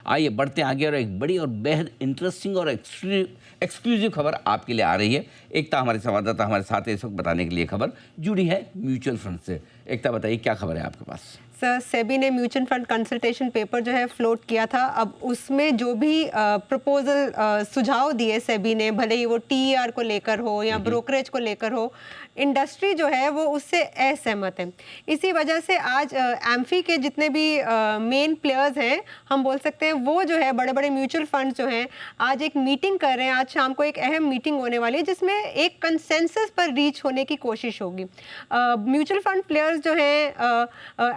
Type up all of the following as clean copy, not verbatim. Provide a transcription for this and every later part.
आइए बढ़ते हैं आगे और एक बड़ी और बेहद इंटरेस्टिंग और एक्सक्लूसिव खबर आपके लिए आ रही है। एकता हमारे संवाददाता हमारे साथ है इस वक्त बताने के लिए खबर जुड़ी है म्यूचुअल फंड से। एकता बताइए क्या खबर है आपके पास? सर, सेबी ने म्यूचुअल फंड कंसल्टेशन पेपर जो है फ्लोट किया था। अब उसमें जो भी प्रपोजल सुझाव दिए सेबी ने, भले ही वो टीईआर को लेकर हो या ब्रोकरेज को लेकर हो, इंडस्ट्री जो है वो उससे असहमत है। इसी वजह से आज एम्फी के जितने भी मेन प्लेयर्स हैं, हम बोल सकते हैं वो जो है बड़े बड़े म्यूचुअल फंड जो हैं आज एक मीटिंग कर रहे हैं। आज शाम को एक अहम मीटिंग होने वाली है जिसमें एक कंसेंसस पर रीच होने की कोशिश होगी। म्यूचुअल फंड प्लेयर्स जो हैं,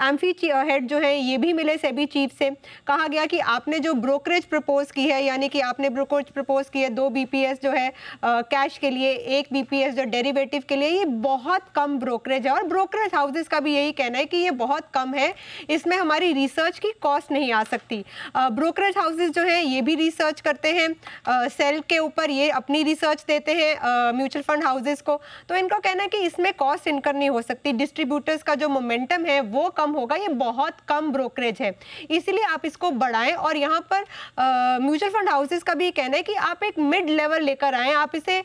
एम्फी हेड जो है ये भी मिले सेबी चीफ से। कहा गया कि आपने जो ब्रोकरेज प्रपोज की है, यानी कि आपने ब्रोकरेज प्रपोज की है 2 बीपीएस जो है कैश के लिए, 1 बीपीएस जो डेरिवेटिव के लिए, ये बहुत कम ब्रोकरेज है। और ब्रोकरेज हाउसेस का भी यही कहना है कि ये बहुत कम है, इसमें हमारी रिसर्च की कॉस्ट नहीं आ सकती। ब्रोकरेज हाउसेस जो है ये भी रिसर्च करते हैं, सेल के ऊपर ये अपनी रिसर्च देते हैं म्यूचुअल फंड हाउसेस को। तो इनका कहना है कि इसमें कॉस्ट इनकर नहीं हो सकती, डिस्ट्रीब्यूटर्स का जो मोमेंटम है वो कम होगा, ये बहुत कम ब्रोकरेज है, इसलिए आप इसको बढ़ाएं। और यहाँ पर म्यूचुअल फंड हाउसेस का भी कहना है कि आप एक मिड लेवल लेकर आएं, आप इसे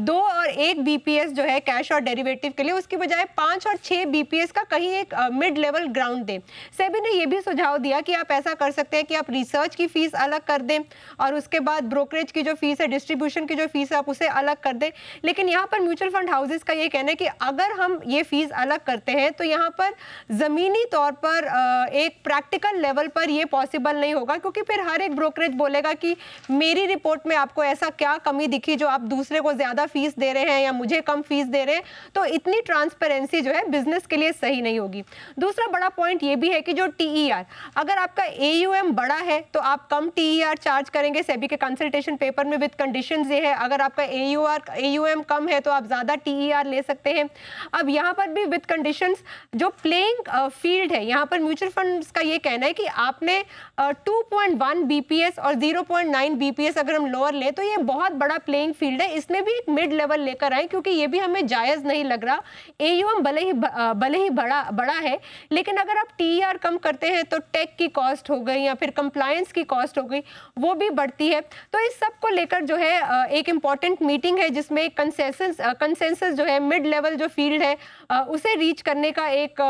2 और 1 बीपीएस जो है कैश और डेरिवेटिव के लिए, उसकी बजाय 5 और 6 बीपीएस का कहीं एक मिड लेवल ग्राउंड दें। सेबी ने यह भी सुझाव दिया कि आप ऐसा कर सकते हैं कि आप रिसर्च की फीस अलग कर दें और उसके बाद ब्रोकरेज की जो फीस है, डिस्ट्रीब्यूशन की जो फीस है, आप उसे अलग कर दें। लेकिन यहाँ पर म्यूचुअल फंड हाउसेस का ये कहना है कि अगर हम ये फीस अलग करते हैं तो यहाँ पर जमीनी तौर पर एक प्रैक्टिकल लेवल पर ये पॉसिबल नहीं होगा, क्योंकि फिर हर एक ब्रोकरेज बोलेगा कि मेरी रिपोर्ट में आपको ऐसा क्या कमी दिखी जो आप दूसरे को ज्यादा फीस दे रहे हैं या मुझे कम फीस दे रहे हैं। तो इतनी ट्रांसपेरेंसी जो है बिजनेस के लिए सही नहीं होगी। दूसरा बड़ा पॉइंट ये भी है कि जो टीईआर, अगर आपका एयूएम बड़ा है तो आप कम टीईआर चार्ज करेंगे। सेबी के कंसल्टेशन पेपर में विद कंडीशंस ये है, अगर आपका एयूएम कम है तो आप ज्यादा टीईआर ले सकते हैं। अब यहाँ पर भी विद कंडीशंस, जो प्लेइंग फील्ड है, यहाँ पर म्यूचुअल फंड्स का ये कहना है कि आपने 2.1 बीपीएस और 0.9 बीपीएस अगर हम लोअर ले तो ये बहुत बड़ा प्लेइंग फील्ड है, इसमें भी एक मिड लेवल लेकर आए, क्योंकि ये भी हमें जायज नहीं लग रहा। एयूएम भले ही बड़ा है, लेकिन अगर आप टीईआर कम करते हैं तो टेक की कॉस्ट हो गई या फिर कंप्लायंस की कॉस्ट हो गई, वो भी बढ़ती है। तो इस सब को लेकर जो है एक इंपॉर्टेंट मीटिंग है जिसमें एक कंसेंसस जो है मिड लेवल जो फील्ड है उसे रीच करने का एक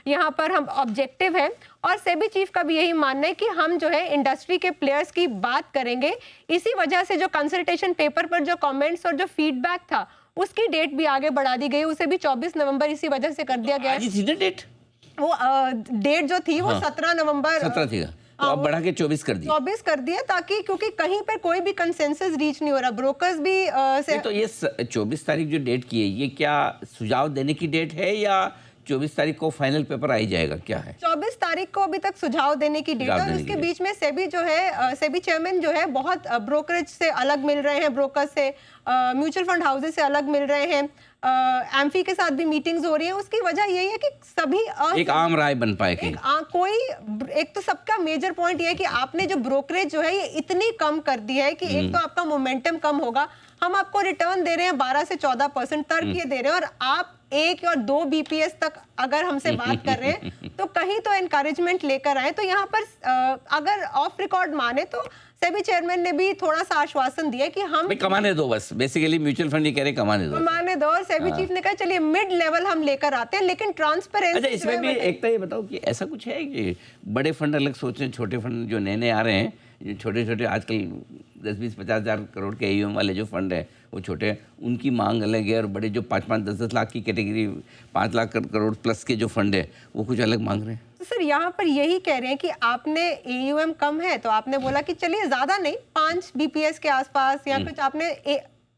यहाँ पर हम ऑब्जेक्टिव है। और सेबी चीफ का भी यही मानना है कि हम जो है इंडस्ट्री के प्लेयर्स की बात करेंगे। इसी वजह से जो कंसल्टेशन पेपर पर जो कमेंट्स और जो फीडबैक था उसकी डेट भी आगे बढ़ा दी गई, उसे भी 24 नवंबर इसी वजह से कर दिया गया है। डेट वो डेट जो थी वो 17 नवंबर 17 थी, तो अब बढ़ा के 24 कर दिया। 24 कर दिया, ताकि क्योंकि कहीं पर कोई भी कंसेंसस रीच नहीं हो रहा, ब्रोकर्स भी तो ये 24 तारीख जो डेट की है, ये क्या सुझाव देने की डेट है या 24 तारीख को फाइनल पेपर आ ही जाएगा, क्या है? 24 तारीख को अभी तक सुझाव देने की डेट है। और उसके बीच में सेबी जो है, सेबी चेयरमैन जो है बहुत ब्रोकरेज से अलग मिल रहे हैं, ब्रोकर से, म्यूचुअल फंड हाउसेस से अलग मिल रहे हैं, एम्फी के साथ भी मीटिंग्स हो रही हैं। उसकी वजह यही है कि सभी एक आम राय बन पाए कि एक तो सबका मेजर पॉइंट ये है कि आपने जो ब्रोकरेज जो है ये इतनी कम कर दी है कि एक तो आपका मोमेंटम कम होगा, हम आपको रिटर्न दे रहे हैं 12 से 14%, तर्क ये दे रहे हैं, और आप 1 और 2 बीपीएस तक अगर हमसे बात कर रहे हैं तो कहीं तो एनकरेजमेंट लेकर आए। तो यहाँ पर अगर ऑफ रिकॉर्ड माने तो सेबी चेयरमैन ने भी थोड़ा सा आश्वासन दिया कि हम कमाने दो, बस बेसिकली म्यूचुअल फंड ये कह रहे कमाने दो। और सेबी चीफ ने कहा चलिए मिड लेवल हम लेकर आते हैं, लेकिन ट्रांसपेरेंसी। अच्छा, इसमें भी एक तो ये बताओ कि ऐसा कुछ है कि बड़े फंड अलग सोच रहे हैं, छोटे फंड जो नए आ रहे हैं, जो छोटे आजकल 10-20-50 हज़ार करोड़ के एयूएम वाले जो फंड है वो छोटे, उनकी मांग अलग है, और बड़े जो 5-5, 10-10 लाख की कैटेगरी, 5 लाख करोड़ प्लस के जो फंड है वो कुछ अलग मांग रहे हैं। तो सर यहाँ पर यही कह रहे हैं कि आपने एयूएम कम है तो आपने बोला कि चलिए ज्यादा नहीं, 5 बीपीएस के आसपास या कुछ, आपने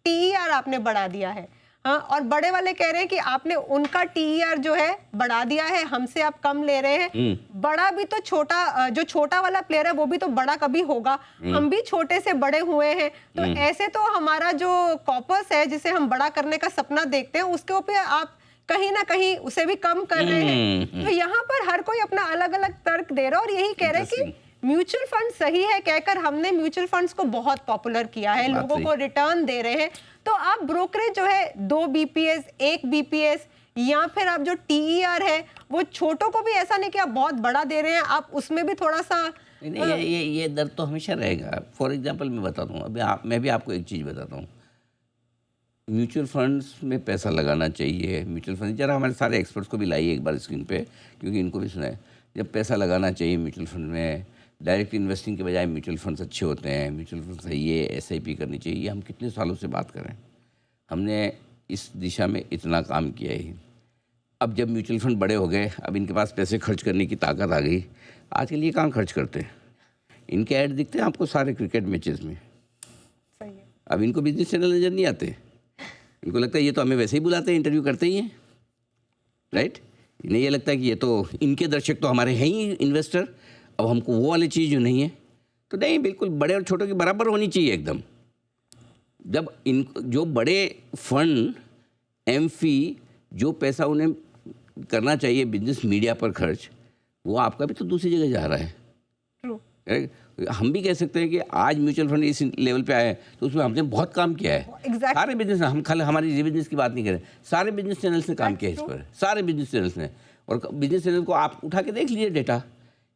टीईआर आपने बढ़ा दिया है। हाँ, और बड़े वाले कह रहे हैं कि आपने उनका टीईआर जो है बढ़ा दिया है, हमसे आप कम ले रहे हैं। बड़ा भी तो छोटा, जो छोटा वाला प्लेयर है वो भी तो बड़ा कभी होगा, हम भी छोटे से बड़े हुए हैं। तो ऐसे तो हमारा जो कॉर्पस है जिसे हम बड़ा करने का सपना देखते हैं, उसके ऊपर आप कहीं ना कहीं उसे भी कम कर रहे हैं। तो यहाँ पर हर कोई अपना अलग अलग तर्क दे रहा है, और यही कह रहे हैं कि म्यूचुअल फंड सही है कहकर हमने म्यूचुअल फंड्स को बहुत पॉपुलर किया है, लोगों को रिटर्न दे रहे हैं। तो आप ब्रोकरेज जो है 2 बीपीएस, 1 बीपीएस, या फिर आप जो टीईआर है वो छोटों को भी ऐसा नहीं कि आप बहुत बड़ा दे रहे हैं, आप उसमें भी थोड़ा सा नहीं नहीं, ये दर्द तो हमेशा रहेगा। फॉर एग्जांपल मैं बताता हूँ, मैं भी आपको एक चीज़ बताता हूँ। म्यूचुअल फंड्स में पैसा लगाना चाहिए। म्यूचुअल फंड जरा हमारे सारे एक्सपर्ट्स को भी लाइए एक बार स्क्रीन पे, क्योंकि इनको भी सुना है। जब पैसा लगाना चाहिए म्यूचुअल फंड में, डायरेक्ट इन्वेस्टिंग के बजाय म्यूचुअल फंड्स अच्छे होते हैं। म्यूचुअल फंड सही है, SIP करनी चाहिए। ये हम कितने सालों से बात करें, हमने इस दिशा में इतना काम किया है। अब जब म्यूचुअल फंड बड़े हो गए, अब इनके पास पैसे खर्च करने की ताकत आ गई। आजकल ये कहाँ खर्च करते हैं, इनके ऐड दिखते हैं आपको सारे क्रिकेट मैचेस में। सही है। अब इनको बिजनेस चैनल नज़र नहीं आते, इनको लगता है ये तो हमें वैसे ही बुलाते हैं, इंटरव्यू करते ही हैं, राइट। इन्हें ये लगता है कि ये तो इनके दर्शक तो हमारे हैं ही इन्वेस्टर, अब हमको वो वाली चीज़ जो नहीं है। तो नहीं, बिल्कुल बड़े और छोटों की बराबर होनी चाहिए एकदम। जब इन जो बड़े फंड एमफी जो पैसा उन्हें करना चाहिए बिजनेस मीडिया पर खर्च, वो आपका भी तो दूसरी जगह जा रहा है। ट्रू। हम भी कह सकते हैं कि आज म्यूचुअल फंड इस लेवल पे आए हैं तो उसमें हमने बहुत काम किया है। Exactly. सारे बिजनेस, हम खाली हमारी बिजनेस की बात नहीं कर रहे, सारे बिजनेस चैनल्स ने काम किया है इस पर, सारे बिजनेस चैनल्स ने। और बिजनेस चैनल को आप उठा के देख लीजिए डेटा,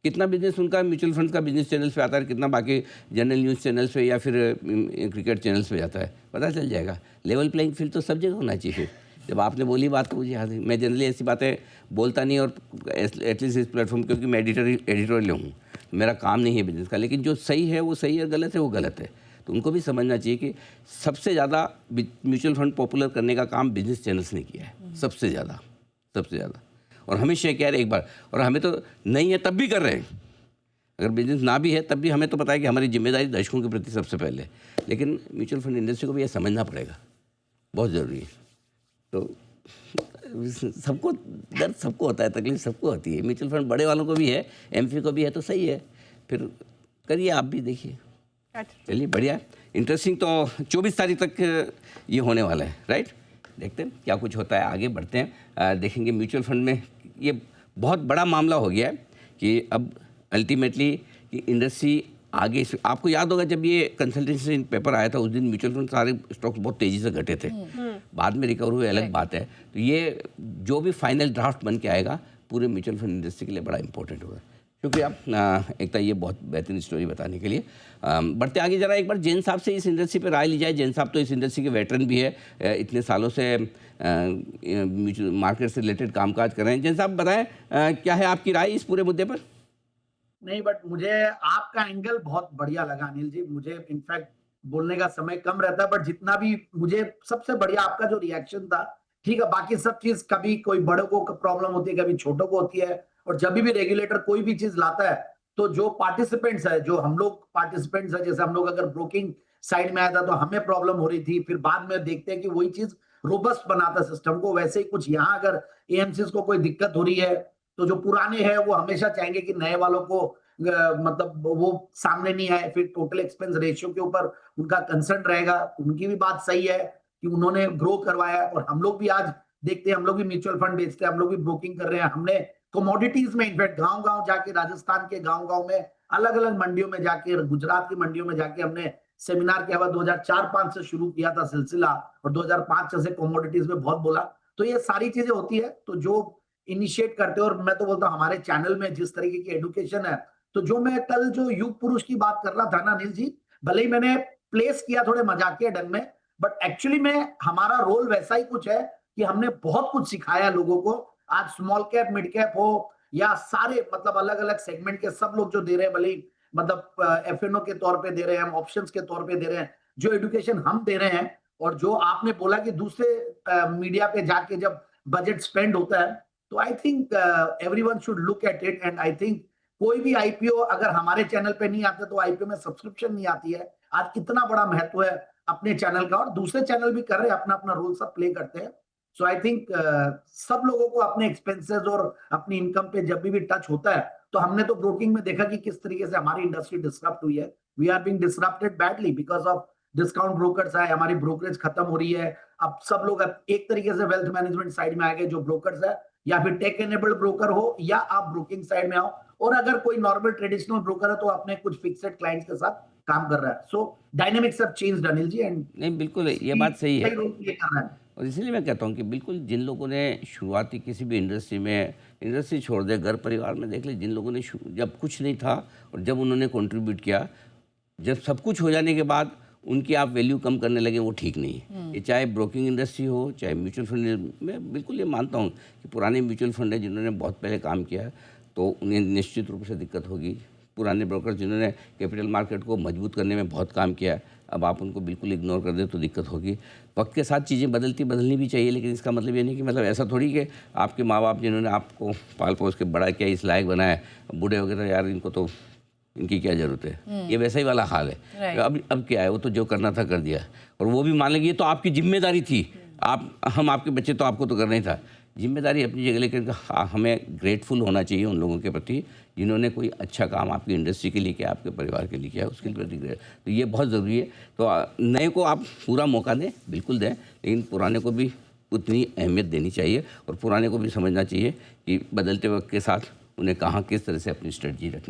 कितना बिजनेस उनका म्यूचुअल फंड का बिजनेस चैनल्स पे आता है, कितना बाकी जनरल न्यूज़ चैनल्स पे या फिर क्रिकेट चैनल्स पे जाता है, पता चल जाएगा। लेवल प्लेइंग फील्ड तो सब जगह होना चाहिए। फिर जब आपने बोली बात तो मुझे याद है, मैं जनरली ऐसी बातें बोलता नहीं, और एटलीस्ट इस प्लेटफॉर्म, क्योंकि मैं एडिटोरियल हूँ, मेरा काम नहीं है बिजनेस का, लेकिन जो सही है वो सही है, गलत है वो गलत है। तो उनको भी समझना चाहिए कि सबसे ज़्यादा म्यूचुअल फंड पॉपुलर करने का काम बिजनेस चैनल्स ने किया है, सबसे ज़्यादा, सबसे ज़्यादा। और हमेशा कह रहे एक बार, और हमें तो नहीं है तब भी कर रहे हैं, अगर बिजनेस ना भी है तब भी हमें तो पता है कि हमारी जिम्मेदारी दर्शकों के प्रति सबसे पहले। लेकिन म्यूचुअल फंड इंडस्ट्री को भी ये समझना पड़ेगा, बहुत ज़रूरी है। तो सबको दर्द सबको होता है, तकलीफ सबको होती है। म्यूचुअल फंड बड़े वालों को भी है, एमफी को भी है, तो सही है, फिर करिए, आप भी देखिए। चलिए बढ़िया, इंटरेस्टिंग। तो 24 तारीख तक ये होने वाला है, राइट। देखते हैं क्या कुछ होता है, आगे बढ़ते हैं, देखेंगे। म्यूचुअल फंड में ये बहुत बड़ा मामला हो गया है कि अब अल्टीमेटली कि इंडस्ट्री आगे, आपको याद होगा जब ये कंसल्टेंसी पेपर आया था उस दिन म्यूचुअल फंड सारे स्टॉक्स बहुत तेज़ी से घटे थे, बाद में रिकवर हुए, अलग बात है। तो ये जो भी फाइनल ड्राफ्ट बन के आएगा पूरे म्यूचुअल फंड इंडस्ट्री के लिए बड़ा इंपॉर्टेंट होगा। शुक्रिया एकता, ये बहुत बेहतरीन स्टोरी बताने के लिए। बढ़ते आगे, जरा एक बार जैन साहब से इस इंडस्ट्री पर राय ली जाए। जैन साहब तो इस इंडस्ट्री के वेटरन भी है, इतने सालों से म्यूचुअल मार्केट से रिलेटेड कामकाज कर रहे हैं। जैन साहब बताएं, क्या है आपकी राय इस पूरे मुद्दे पर? नहीं, बट मुझे आपका एंगल बहुत बढ़िया लगा अनिल जी। मुझे इनफैक्ट बोलने का समय कम रहता है, बट जितना भी मुझे सबसे बढ़िया आपका जो रिएक्शन था, ठीक है, बाकी सब चीज कभी कोई बड़ों को प्रॉब्लम होती है, कभी छोटों को होती है, और जब भी रेगुलेटर कोई भी चीज लाता है तो जो पार्टिसिपेंट्स है, जो हम लोग पार्टिसिपेंट्स है, जैसे हम लोग अगर ब्रोकिंग साइड में आया था तो हमें प्रॉब्लम हो रही थी, फिर बाद में देखते हैं कि वही चीज रोबस्ट बनाता सिस्टम को। वैसे ही कुछ यहाँ अगर एएमसीज को कोई दिक्कत हो रही है तो जो पुराने हैं वो हमेशा चाहेंगे कि नए वालों को मतलब वो सामने नहीं आए, फिर टोटल एक्सपेंस रेशियो के ऊपर उनका कंसर्न रहेगा। उनकी भी बात सही है कि उन्होंने ग्रो करवाया, और हम लोग भी आज देखते हैं, हम लोग भी म्यूचुअल फंड बेचते हैं, हम लोग भी ब्रोकिंग कर रहे हैं। हमने कमोडिटीज में इनफैक्ट गांव-गांव जाके, राजस्थान के गांव-गांव में अलग-अलग मंडियों में जाके, गुजरात की मंडियों में जाके हमने सेमिनार किया हुआ। 2004-5 से शुरू किया था सिलसिला, और 2005 से कमोडिटीज में बहुत बोला। तो ये सारी चीजें होती है, तो जो इनिशिएट करते हैं, और मैं तो बोलता हूँ हमारे चैनल में जिस तरीके की एडुकेशन है, तो जो मैं कल जो युग पुरुष की बात कर रहा था ना अनिल जी, भले ही मैंने प्लेस किया थोड़े मजाकिया ढंग में, बट एक्चुअली में हमारा रोल वैसा ही कुछ है कि हमने बहुत कुछ सिखाया लोगों को। आज स्मॉल कैप, मिड कैप हो या सारे मतलब अलग अलग सेगमेंट के सब लोग जो दे रहे हैं, भले मतलब एफएनओ के तौर पे दे रहे हैं, हम ऑप्शंस के तौर पे दे रहे हैं, जो एडुकेशन हम दे रहे हैं, और जो आपने बोला कि दूसरे मीडिया पे जाके जब बजट स्पेंड होता है, तो I think everyone should look at it. And I think कोई भी आईपीओ अगर हमारे चैनल पे नहीं आता तो आईपीओ में सब्सक्रिप्शन नहीं आती है। आज कितना बड़ा महत्व है अपने चैनल का, और दूसरे चैनल भी कर रहे हैं, अपना अपना रोल सब प्ले करते हैं। सो आई थिंक सब लोगों को अपने एक्सपेंसेस और अपनी इनकम पे जब भी टच होता है, तो हमने तो ब्रोकिंग में देखा कि किस तरीके से हमारी इंडस्ट्री डिस्टर्ब हुई है। We are being disrupted badly because of discount brokers आए, हमारी ब्रोकरेज खत्म हो रही है। अब सब लोग एक तरीके से वेल्थ मैनेजमेंट साइड में आ गए, जो ब्रोकर्स है, या फिर टेक एनेबल्ड ब्रोकर हो, या आप ब्रोकिंग साइड में आओ, और अगर कोई नॉर्मल ट्रेडिशनल ब्रोकर है तो अपने कुछ फिक्सेड क्लाइंट्स के साथ काम कर रहा है। So dynamics have changed Anil ji, and नहीं बिल्कुल ये बात सही है। रोल प्ले कर रहा है। और इसलिए मैं कहता हूँ कि बिल्कुल जिन लोगों ने शुरुआती किसी भी इंडस्ट्री छोड़ दे, घर परिवार में देख ले, जिन लोगों ने जब कुछ नहीं था और जब उन्होंने कंट्रीब्यूट किया, जब सब कुछ हो जाने के बाद उनकी आप वैल्यू कम करने लगे, वो ठीक नहीं है। ये चाहे ब्रोकिंग इंडस्ट्री हो, चाहे म्यूचुअल फंड, मैं बिल्कुल ये मानता हूँ कि पुराने म्यूचुअल फंड है जिन्होंने बहुत पहले काम किया है तो उन्हें निश्चित रूप से दिक्कत होगी। पुराने ब्रोकर जिन्होंने कैपिटल मार्केट को मजबूत करने में बहुत काम किया है, अब आप उनको बिल्कुल इग्नोर कर दें तो दिक्कत होगी। वक्त के साथ चीज़ें बदलनी भी चाहिए, लेकिन इसका मतलब ये नहीं कि मतलब ऐसा थोड़ी कि आपके माँ बाप जिन्होंने आपको पाल पोस के बड़ा किया, इस लायक बनाया, बूढ़े वगैरह यार इनको तो इनकी क्या ज़रूरत है, ये वैसा ही वाला हाल है। अब क्या है, वो तो जो करना था कर दिया, और वो भी मान लेंगे ये तो आपकी जिम्मेदारी थी, हम आपके बच्चे तो आपको तो करना ही था। जिम्मेदारी अपनी जगह, लेकिन हमें ग्रेटफुल होना चाहिए उन लोगों के प्रति जिन्होंने कोई अच्छा काम आपकी इंडस्ट्री के लिए किया, आपके परिवार के लिए किया, उसके प्रति तो ये बहुत ज़रूरी है। तो नए को आप पूरा मौका दें, बिल्कुल दें, लेकिन पुराने को भी उतनी अहमियत देनी चाहिए और पुराने को भी समझना चाहिए कि बदलते वक्त के साथ उन्हें कहाँ किस तरह से अपनी स्ट्रेटजी रखनी